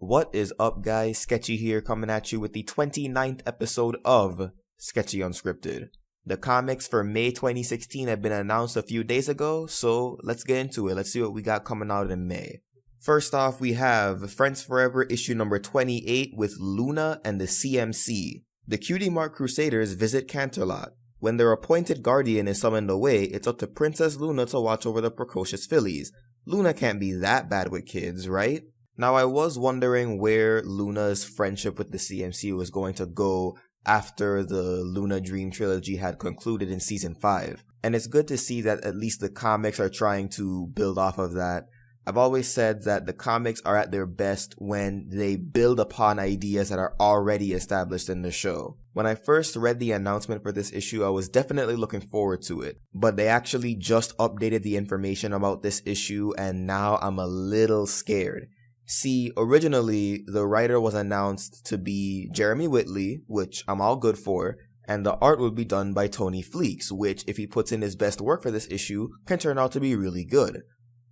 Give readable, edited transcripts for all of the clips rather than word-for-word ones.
What is up, guys? Sketchy here, coming at you with the 29th episode of Sketchy Unscripted. The comics for May 2016 have been announced a few days ago, so let's get into it. Let's see what we got coming out in May. First off, we have Friends Forever issue number 28 with Luna and the CMC. The Cutie Mark Crusaders visit Canterlot. When their appointed guardian is summoned away, it's up to Princess Luna to watch over the precocious fillies. Luna can't be that bad with kids, right? Now, I was wondering where Luna's friendship with the CMC was going to go after the Luna Dream trilogy had concluded in season 5. And it's good to see that at least the comics are trying to build off of that. I've always said that the comics are at their best when they build upon ideas that are already established in the show. When I first read the announcement for this issue, I was definitely looking forward to it. But they actually just updated the information about this issue, and now I'm a little scared. See, originally, the writer was announced to be Jeremy Whitley, which I'm all good for, and the art would be done by Tony Fleecs, which, if he puts in his best work for this issue, can turn out to be really good.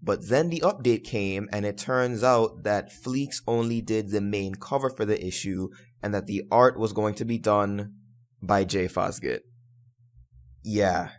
But then the update came, and it turns out that Fleecs only did the main cover for the issue, and that the art was going to be done by Jay Fosgitt. Yeah.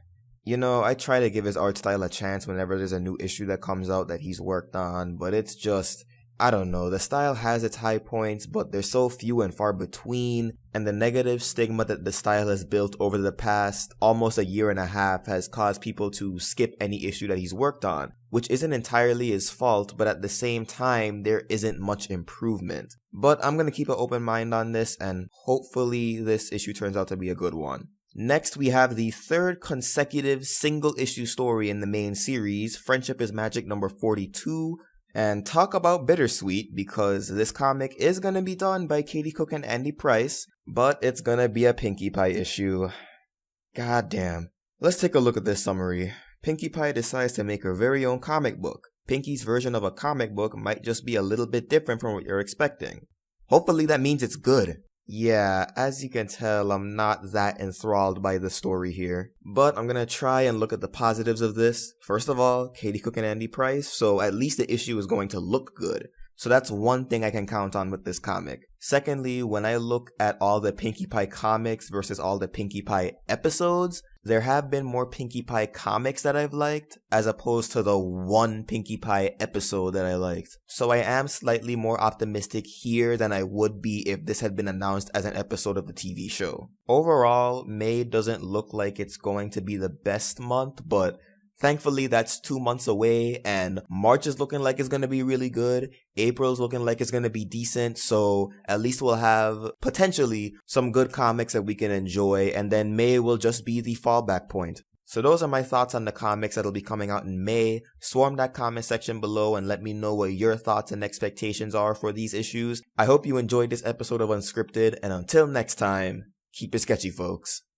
You know, I try to give his art style a chance whenever there's a new issue that comes out that he's worked on, but it's just, I don't know, the style has its high points, but they're so few and far between, and the negative stigma that the style has built over the past almost a year and a half has caused people to skip any issue that he's worked on, which isn't entirely his fault, but at the same time, there isn't much improvement. But I'm gonna keep an open mind on this, and hopefully this issue turns out to be a good one. Next, we have the third consecutive single-issue story in the main series, Friendship is Magic number 42, and talk about bittersweet, because this comic is gonna be done by Katie Cook and Andy Price, but it's gonna be a Pinkie Pie issue. God damn. Let's take a look at this summary. Pinkie Pie decides to make her very own comic book. Pinkie's version of a comic book might just be a little bit different from what you're expecting. Hopefully that means it's good. Yeah, as you can tell, I'm not that enthralled by the story here. But I'm gonna try and look at the positives of this. First of all, Katie Cook and Andy Price, so at least the issue is going to look good. So that's one thing I can count on with this comic. Secondly, when I look at all the Pinkie Pie comics versus all the Pinkie Pie episodes, there have been more Pinkie Pie comics that I've liked, as opposed to the one Pinkie Pie episode that I liked. So I am slightly more optimistic here than I would be if this had been announced as an episode of the TV show. Overall, May doesn't look like it's going to be the best month, but thankfully that's 2 months away, and March is looking like it's going to be really good. April's looking like it's going to be decent, so at least we'll have potentially some good comics that we can enjoy, and then May will just be the fallback point. So those are my thoughts on the comics that'll be coming out in May. Swarm that comment section below and let me know what your thoughts and expectations are for these issues. I hope you enjoyed this episode of Unscripted, and until next time, keep it sketchy, folks.